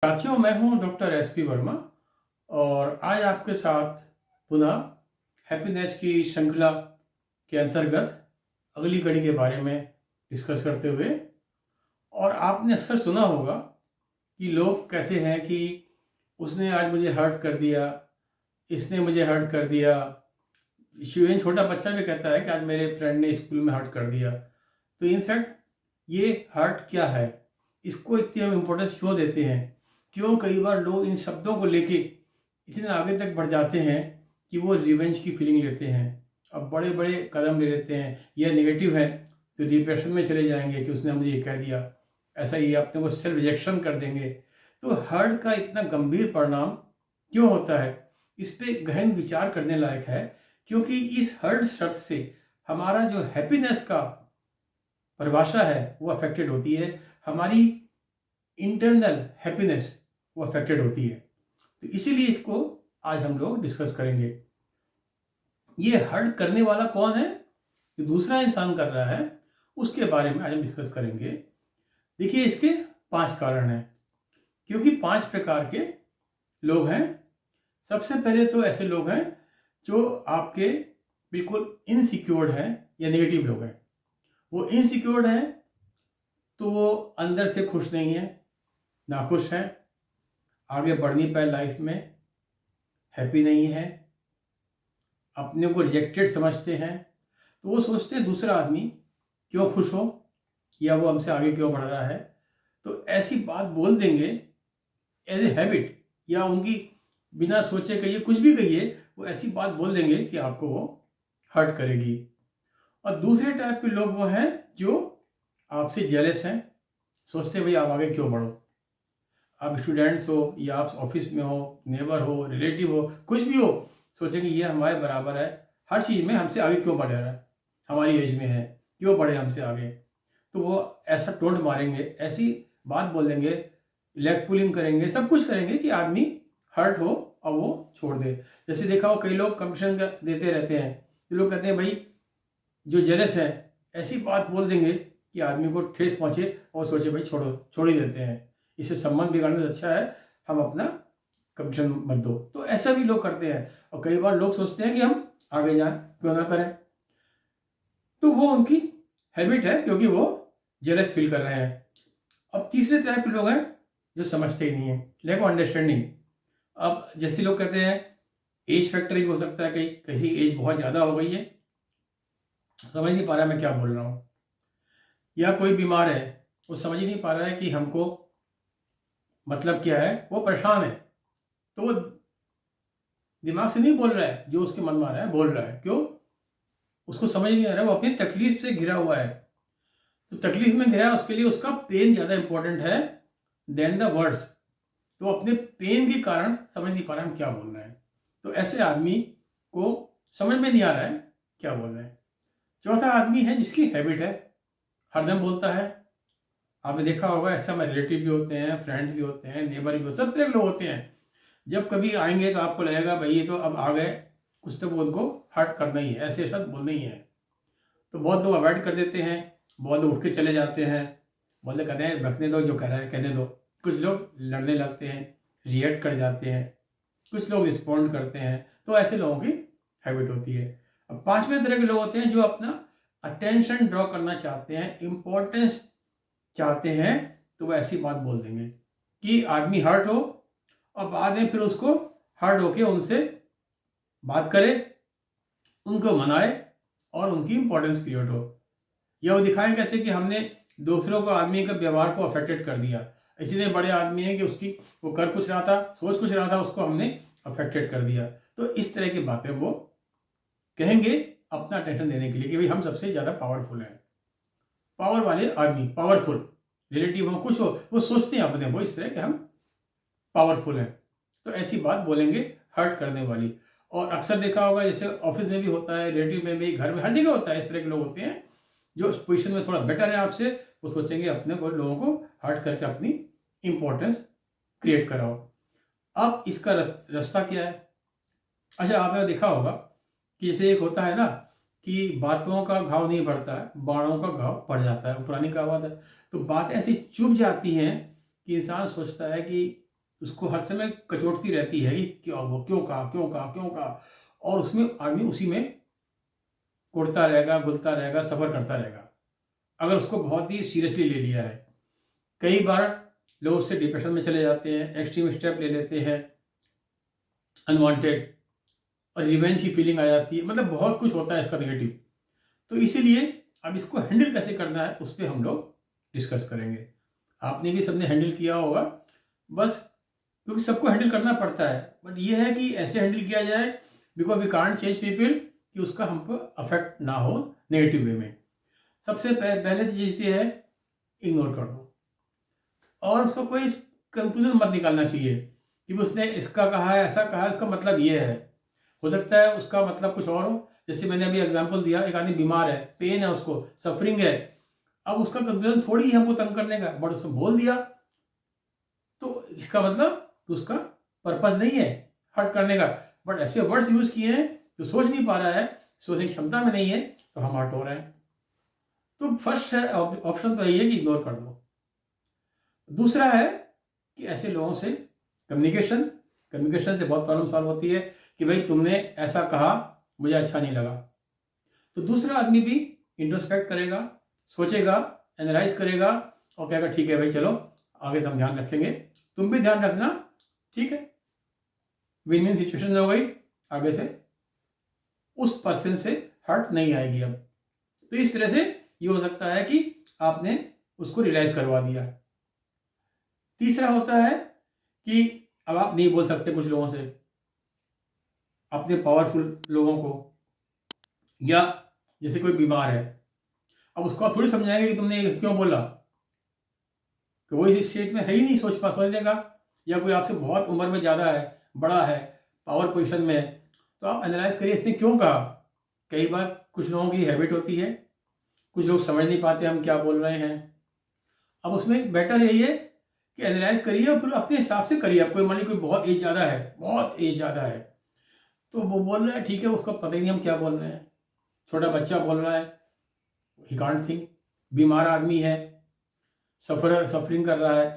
साथियों, मैं हूं डॉक्टर एसपी वर्मा और आज आपके साथ पुनः हैप्पीनेस की श्रृंखला के अंतर्गत अगली कड़ी के बारे में डिस्कस करते हुए। और आपने अक्सर सुना होगा कि लोग कहते हैं कि उसने आज मुझे हर्ट कर दिया, इसने मुझे हर्ट कर दिया। इवन छोटा बच्चा भी कहता है कि आज मेरे फ्रेंड ने स्कूल में हर्ट कर दिया। तो इनफैक्ट ये हर्ट क्या है, इसको इतनी हम इम्पोर्टेंस क्यों देते हैं, क्यों कई बार लोग इन शब्दों को लेके इतने आगे तक बढ़ जाते हैं कि वो रिवेंज की फीलिंग लेते हैं, अब बड़े बड़े कदम ले लेते हैं। यह नेगेटिव है तो डिप्रेशन में चले जाएंगे कि उसने मुझे ये कह दिया, ऐसा ही अपने को सेल्फ रिजेक्शन कर देंगे। तो हर्ट का इतना गंभीर परिणाम क्यों होता है, इस पे गहन विचार करने लायक है। क्योंकि इस हर्ट शब्द से हमारा जो हैप्पीनेस का परिभाषा है वो अफेक्टेड होती है, हमारी इंटरनल हैप्पीनेस वो अफेक्टेड होती है। तो इसीलिए इसको आज हम लोग डिस्कस करेंगे। ये हर्ट करने वाला कौन है, जो दूसरा इंसान कर रहा है, उसके बारे में आज हम डिस्कस करेंगे। देखिए, इसके 5 कारण हैं, क्योंकि 5 प्रकार के लोग हैं। सबसे पहले तो ऐसे लोग हैं जो आपके बिल्कुल इनसिक्योर्ड हैं या नेगेटिव लोग हैं। वो इनसिक्योर्ड हैं तो वो अंदर से खुश नहीं है, नाखुश हैं, आगे बढ़ नहीं पाए लाइफ में, हैप्पी नहीं है, अपने को रिजेक्टेड समझते हैं। तो वो सोचते हैं दूसरा आदमी क्यों खुश हो या वो हमसे आगे क्यों बढ़ रहा है। तो ऐसी बात बोल देंगे एज ए हैबिट, या उनकी बिना सोचे कहिए, कुछ भी कहिए, वो ऐसी बात बोल देंगे कि आपको वो हर्ट करेगी। और दूसरे टाइप के लोग वो हैं जो आपसे जेलस हैं, सोचते हैं भाई आप आगे क्यों बढ़ो। आप स्टूडेंट्स हो या आप ऑफिस में हो, नेबर हो, रिलेटिव हो, कुछ भी हो, सोचेंगे ये हमारे बराबर है, हर चीज़ में हमसे आगे क्यों बढ़ रहा है, हमारी एज में है, क्यों बढ़े हमसे आगे। तो वो ऐसा टोंट मारेंगे, ऐसी बात बोल देंगे, लेग पुलिंग करेंगे, सब कुछ करेंगे कि आदमी हर्ट हो और वो छोड़ दे। जैसे देखा हो कई लोग कंपटीशन देते रहते हैं, तो लोग कहते हैं भाई जो जेलस है ऐसी बात बोल देंगे कि आदमी को ठेस पहुंचे और सोचे भाई छोड़ो, छोड़ ही देते हैं, इससे संबंध बिगाड़ने से अच्छा है हम अपना कंपटीशन मत दो। तो ऐसा भी लोग करते हैं। और कई बार लोग सोचते हैं कि हम आगे जाएं, क्यों ना करें। तो वो उनकी हैबिट है, क्योंकि वो जेलस फील कर रहे हैं। अब तीसरे टाइप के लोग हैं जो समझते ही नहीं है, लैक ऑफ अंडरस्टैंडिंग। अब जैसे लोग कहते हैं एज फैक्टर भी हो सकता है, कहीं कहीं एज बहुत ज़्यादा हो गई है, समझ नहीं पा रहा मैं क्या बोल रहा हूँ, या कोई बीमार है वो समझ ही नहीं पा रहा है कि हमको मतलब क्या है, वो परेशान है। तो वो दिमाग से नहीं बोल रहा है, जो उसके मन में आ रहा है बोल रहा है। क्यों? उसको समझ नहीं आ रहा है, वो अपनी तकलीफ से घिरा हुआ है। तो तकलीफ में घिरा है, उसके लिए उसका पेन ज़्यादा इंपॉर्टेंट है देन द वर्ड्स। तो अपने पेन के कारण समझ नहीं पा रहा हम क्या बोल रहे हैं। तो ऐसे आदमी को समझ में नहीं आ रहा है क्या बोल रहे हैं। चौथा आदमी है जिसकी हैबिट है, हरदम बोलता है। आपने देखा होगा ऐसे हमारे रिलेटिव भी होते हैं, फ्रेंड्स भी होते हैं, नेबर भी, सब तरह के लोग होते हैं। जब कभी आएंगे तो आपको लगेगा भाई ये तो अब आ गए, कुछ तो उनको हर्ट करना ही है, ऐसे शब्द बोलना ही है। तो बहुत लोग अवॉइड कर देते हैं, बहुत लोग उठ के चले जाते हैं, बहुत लोग कहते हैं रखने दो, जो कह रहा है कहने दो। कुछ लोग लड़ने लगते हैं, रिएक्ट कर जाते हैं, कुछ लोग रिस्पॉन्ड करते हैं। तो ऐसे लोगों की हैबिट होती है। अब पांचवें तरह के लोग होते हैं जो अपना अटेंशन ड्रॉ करना चाहते हैं, इंपॉर्टेंस चाहते हैं। तो वो ऐसी बात बोल देंगे कि आदमी हर्ट हो और बाद में फिर उसको हर्ट होके उनसे बात करे, उनको मनाए और उनकी इंपॉर्टेंस क्रिएट हो। या वो दिखाएं कैसे कि हमने दूसरों को, आदमी के व्यवहार को अफेक्टेड कर दिया। इतने बड़े आदमी हैं कि उसकी वो कर कुछ रहा था, सोच कुछ रहा था, उसको हमने अफेक्टेड कर दिया। तो इस तरह की बातें वो कहेंगे अपना अटेंशन देने के लिए कि भाई हम सबसे ज़्यादा पावरफुल हैं। पावर वाले आदमी, पावरफुल रिलेटिव हो, कुछ हो, वो सोचते हैं अपने वो इस तरह कि हम पावरफुल हैं। तो ऐसी बात बोलेंगे हर्ट करने वाली। और अक्सर देखा होगा जैसे ऑफिस में भी होता है, रिलेटिव में भी, घर में, हर जगह होता है। इस तरह के लोग होते हैं जो उस पोजीशन में थोड़ा बेटर है आपसे, वो सोचेंगे अपने को, लोगों को हर्ट करके अपनी इंपॉर्टेंस क्रिएट कराओ। अब इसका रास्ता क्या है? अच्छा, आपने देखा होगा कि जैसे एक होता है ना कि बातों का घाव नहीं बढ़ता है, बाणों का घाव बढ़ जाता है, वो पुरानी कहावत है। तो बातें ऐसी चुभ जाती हैं कि इंसान सोचता है कि उसको हर समय कचोटती रहती है कि क्यों वो क्यों कहा क्यों कहा क्यों कहा, और उसमें आदमी उसी में कुड़ता रहेगा, घुलता रहेगा, सफ़र करता रहेगा, अगर उसको बहुत ही सीरियसली ले लिया है। कई बार लोग उससे डिप्रेशन में चले जाते हैं, एक्सट्रीम स्टेप ले लेते हैं अनवांटेड, और रिवेंज की फीलिंग आ जाती है, मतलब बहुत कुछ होता है इसका नेगेटिव। तो इसीलिए अब इसको हैंडल कैसे करना है उस पर हम लोग डिस्कस करेंगे। आपने भी सबने हैंडल किया होगा, बस क्योंकि सबको हैंडल करना पड़ता है, बट ये है कि ऐसे हैंडल किया जाए because we can't change people कि उसका हम पर अफेक्ट ना हो नेगेटिव वे में। सबसे पहले चीज़ ये है, इग्नोर कर दो, और उसको कोई कंक्लूजन मत निकालना चाहिए कि उसने इसका कहा है, ऐसा कहा है, इसका मतलब ये है। हो सकता है उसका मतलब कुछ और हो। जैसे मैंने अभी एग्जांपल दिया, एक आदमी बीमार है, पेन है, उसको सफरिंग है, अब उसका कंक्लूजन थोड़ी है हमको तंग करने का, बट उसने बोल दिया तो इसका मतलब कि उसका पर्पस नहीं है हर्ट करने का, बट ऐसे वर्ड्स यूज किए हैं जो सोच नहीं पा रहा है, सोचने की क्षमता में नहीं है, तो हम हर्ट हो रहे हैं। तो फर्स्ट है ऑप्शन तो यही है कि इग्नोर कर दो। दूसरा है कि ऐसे लोगों से कम्युनिकेशन से बहुत प्रॉब्लम सॉल्व होती है कि भाई तुमने ऐसा कहा, मुझे अच्छा नहीं लगा। तो दूसरा आदमी भी इंट्रोस्पेक्ट करेगा, सोचेगा, एनालाइज करेगा और कहेगा ठीक है भाई, चलो आगे से हम ध्यान रखेंगे, तुम भी ध्यान रखना, ठीक है, विन विन सिचुएशन हो गई, आगे से उस पर्सन से हर्ट नहीं आएगी अब। तो इस तरह से ये हो सकता है कि आपने उसको रियलाइज करवा दिया। तीसरा होता है कि अब आप नहीं बोल सकते कुछ लोगों से, अपने पावरफुल लोगों को, या जैसे कोई बीमार है, अब उसको आप थोड़ी समझाएंगे कि तुमने ये क्यों बोला, कि वो इस स्टेट में है ही नहीं सोचने का, या कोई आपसे बहुत उम्र में ज़्यादा है, बड़ा है, पावर पोजीशन में है, तो आप एनालाइज करिए इसने क्यों कहा। कई बार कुछ लोगों की हैबिट होती है, कुछ लोग समझ नहीं पाते हम क्या बोल रहे हैं। अब उसमें बेटर यही है कि एनालाइज करिए और फिर अपने हिसाब से करिए। अब कोई मान लीजिए कोई बहुत एज ज़्यादा है, बहुत एज ज़्यादा है, तो वो बोल रहा है ठीक है, उसको पता ही नहीं हम क्या बोल रहे हैं। छोटा बच्चा बोल रहा है, ही कांट थिंक। बीमार आदमी है, सफरिंग कर रहा है,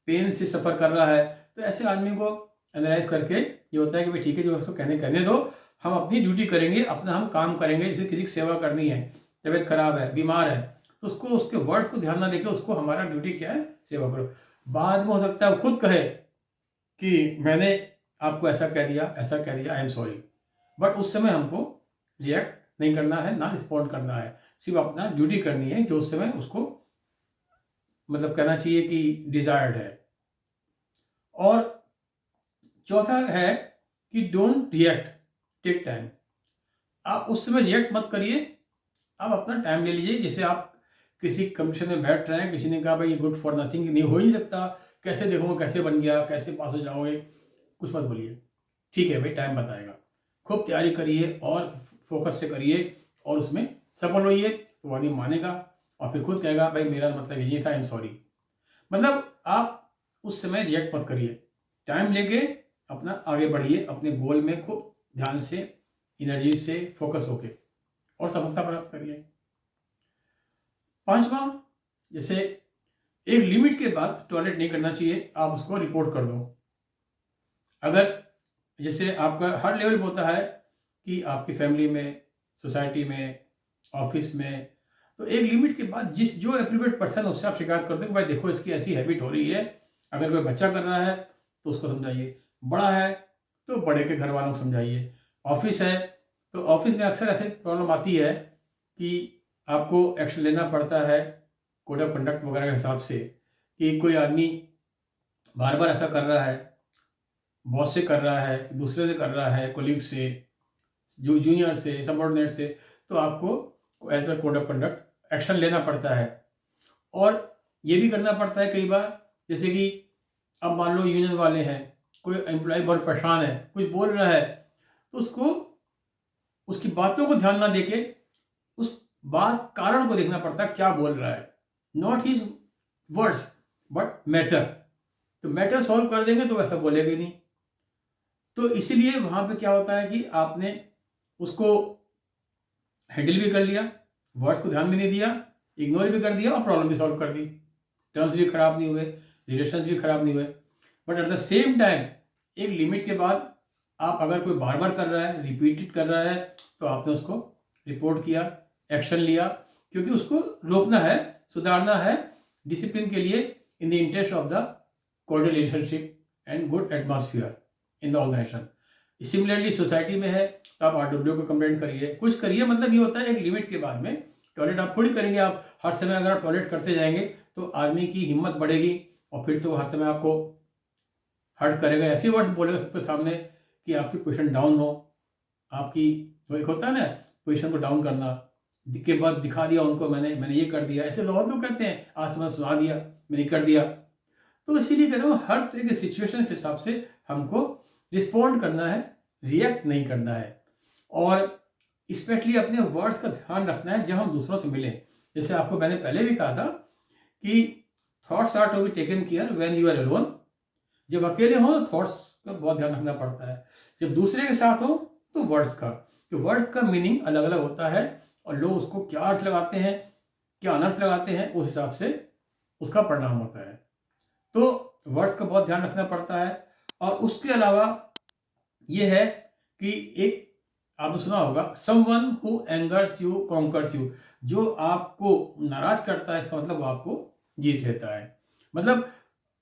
पेन से सफ़र कर रहा है, तो ऐसे आदमी को एनालाइज करके ये होता है कि भाई ठीक है, जो उसको कहने दो, हम अपनी ड्यूटी करेंगे, अपना हम काम करेंगे। जैसे किसी की सेवा करनी है, तबीयत खराब है, बीमार है, तो उसको उसके वर्ड्स को ध्यान ना देके उसको हमारा ड्यूटी क्या है, सेवा करो। बाद में हो सकता है वो खुद कहे कि मैंने आपको ऐसा कह दिया, ऐसा कह दिया, आई एम सॉरी, बट उस समय हमको रिएक्ट नहीं करना है, ना रिस्पॉन्ड करना है, सिर्फ अपना ड्यूटी करनी है जो उस समय उसको मतलब कहना चाहिए कि डिजायर्ड है। और चौथा है कि डोंट रिएक्ट, टेक टाइम। आप उस समय रिएक्ट मत करिए, आप अपना टाइम ले लीजिए। जैसे आप किसी कंपटीशन में बैठ रहे हैं, किसी ने कहा भाई ये गुड फॉर नथिंग, नहीं हो ही नहीं सकता, कैसे देखोगे कैसे बन गया, कैसे पास हो जाओगे, कुछ मत बोलिए, ठीक है भाई टाइम बताएगा। खूब तैयारी करिए और फोकस से करिए और उसमें सफल होइए, तो वो आदमी मानेगा और फिर खुद कहेगा भाई मेरा मतलब यही था, आई एम सॉरी। मतलब आप उस समय रिएक्ट मत करिए, टाइम लेके अपना आगे बढ़िए अपने गोल में, खूब ध्यान से, एनर्जी से, फोकस होके, और सफलता प्राप्त करिए। पांचवा, जैसे एक लिमिट के बाद टॉयलेट नहीं करना चाहिए, आप उसको रिपोर्ट कर दो। अगर जैसे आपका हर लेवल पे होता है कि आपकी फैमिली में, सोसाइटी में, ऑफिस में, तो एक लिमिट के बाद जो एप्रोप्रिएट पर्सन उससे आप शिकायत कर दो कि भाई देखो इसकी ऐसी हैबिट हो रही है। अगर कोई बच्चा कर रहा है तो उसको समझाइए, बड़ा है तो बड़े के घर वालों को समझाइए, ऑफिस है तो ऑफिस में अक्सर ऐसे प्रॉब्लम आती है कि आपको एक्शन लेना पड़ता है कोड ऑफ कंडक्ट वगैरह के हिसाब से, कि कोई आदमी बार बार ऐसा कर रहा है, बॉस से कर रहा है, दूसरे से कर रहा है, कोलीग से, जो जूनियर से, सबऑर्डिनेट से, तो आपको as per code of conduct action लेना पड़ता है। और ये भी करना पड़ता है कई बार, जैसे कि अब मान लो यूनियन वाले हैं, कोई एम्प्लॉय बहुत परेशान है, कुछ बोल रहा है, तो उसको उसकी बातों को ध्यान ना देके उस बात कारण को देखना पड़ता है, क्या बोल रहा है, not his words but matter. तो मैटर सॉल्व कर देंगे तो वैसा बोलेगा नहीं। तो इसीलिए वहां पे क्या होता है कि आपने उसको हैंडल भी कर लिया, वर्ड्स को ध्यान भी नहीं दिया, इग्नोर भी कर दिया और प्रॉब्लम भी सॉल्व कर दी, टर्म्स भी खराब नहीं हुए, रिलेशंस भी खराब नहीं हुए। But at the same time एक लिमिट के बाद आप अगर कोई बार बार कर रहा है, रिपीटेड कर रहा है, तो आपने उसको रिपोर्ट किया, एक्शन लिया, क्योंकि उसको रोकना है, सुधारना है, डिसिप्लिन के लिए, in the interest of the coordinate relationship and good atmosphere in the organization. Similarly society में है तो आप आरडब्ल्यू को कंप्लेंट करिए, कुछ करिए, मतलब ये होता है एक लिमिट के बाद में। टॉयलेट आप थोड़ी करेंगे, आप हर समय अगर आप टॉयलेट करते जाएंगे तो आदमी की हिम्मत बढ़ेगी और फिर तो हर समय आपको हर्ट करेगा, ऐसे वर्ड्स बोलेगा सबके सामने कि आपकी पोजीशन डाउन हो, आपकी वो एक होता है ना पोजीशन को डाउन करना, के बाद दिखा दिया उनको मैंने ये कर दिया, ऐसे बहुत लोग कहते हैं आज मैं सुना दिया, मैंने कर दिया। तो इसीलिए कह रहा हूँ हर तरह के सिचुएशन के हिसाब से हमको रिस्पॉन्ड करना है, रिएक्ट नहीं करना है। और स्पेशली अपने वर्ड्स का ध्यान रखना है जब हम दूसरों से मिलें। जैसे आपको मैंने पहले भी कहा था कि thoughts are to be taken care when you are alone. जब अकेले हो तो थॉट्स का बहुत ध्यान रखना पड़ता है, जब दूसरे के साथ हो तो वर्ड्स का, तो वर्ड्स का मीनिंग अलग अलग होता है और लोग उसको क्या अर्थ लगाते हैं, क्या अनर्थ लगाते हैं, उस हिसाब से उसका परिणाम होता है। तो वर्ड्स का बहुत ध्यान रखना पड़ता है। और उसके अलावा ये है कि एक आपने सुना होगा, someone who angers you conquers you. जो आपको नाराज करता है इसका मतलब वो आपको जीत लेता है। मतलब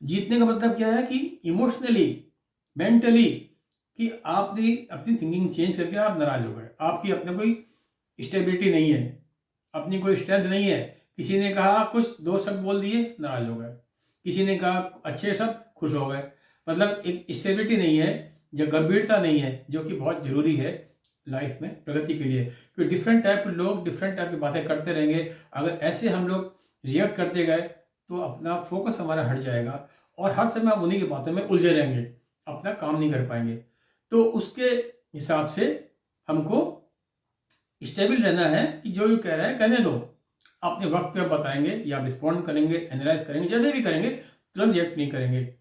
जीतने का मतलब क्या है कि इमोशनली, मेंटली, कि आपने अपनी थिंकिंग चेंज करके आप नाराज हो गए, आपकी अपने कोई स्टेबिलिटी नहीं है, अपनी कोई स्ट्रेंथ नहीं है। किसी ने कहा कुछ, दो शब्द बोल दिए, नाराज हो गए। किसी ने कहा अच्छे शब्द, खुश हो गए। मतलब एक स्टेबिलिटी नहीं है, या गंभीरता नहीं है, जो कि बहुत जरूरी है लाइफ में प्रगति के लिए। क्योंकि डिफरेंट टाइप के लोग डिफरेंट टाइप की बातें करते रहेंगे, अगर ऐसे हम लोग रिएक्ट करते गए तो अपना फोकस हमारा हट जाएगा और हर समय हम उन्हीं की बातों में उलझे रहेंगे, अपना काम नहीं कर पाएंगे। तो उसके हिसाब से हमको स्टेबल रहना है कि जो कह रहा है कहने दो, अपने वक्त पे आप बताएंगे या रिस्पॉन्ड करेंगे, एनालाइज करेंगे, जैसे भी करेंगे, तुरंत रिएक्ट नहीं करेंगे।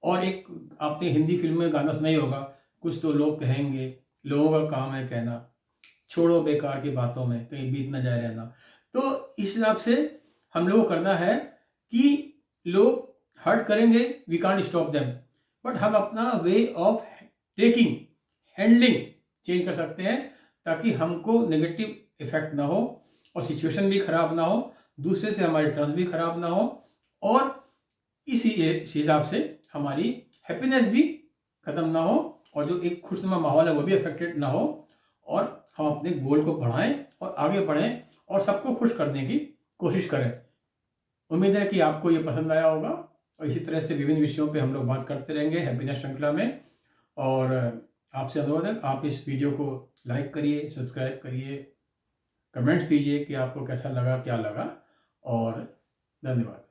और एक आपने हिंदी फिल्म में गाना सुना ही होगा, कुछ तो लोग कहेंगे, लोगों का काम है कहना, छोड़ो बेकार की बातों में कहीं बीत ना जाए रहना। तो इस हिसाब से हम लोग को करना है कि लोग हर्ट करेंगे, we can't stop them, but हम अपना way of taking, handling change कर सकते हैं, ताकि हमको नेगेटिव इफेक्ट ना हो और सिचुएशन भी खराब ना हो, दूसरे से हमारे टर्म्स भी खराब ना हो, और इसी हिसाब से हमारी हैप्पीनेस भी खत्म ना हो, और जो एक खुशनुमा माहौल है वो भी अफेक्टेड ना हो, और हम अपने गोल को बढ़ाएं और आगे बढ़ें और सबको खुश करने की कोशिश करें। उम्मीद है कि आपको ये पसंद आया होगा, और इसी तरह से विभिन्न विषयों पे हम लोग बात करते रहेंगे हैप्पीनेस श्रृंखला में। और आपसे अनुरोध है, आप इस वीडियो को लाइक करिए, सब्सक्राइब करिए, कमेंट्स दीजिए कि आपको कैसा लगा, क्या लगा, और धन्यवाद।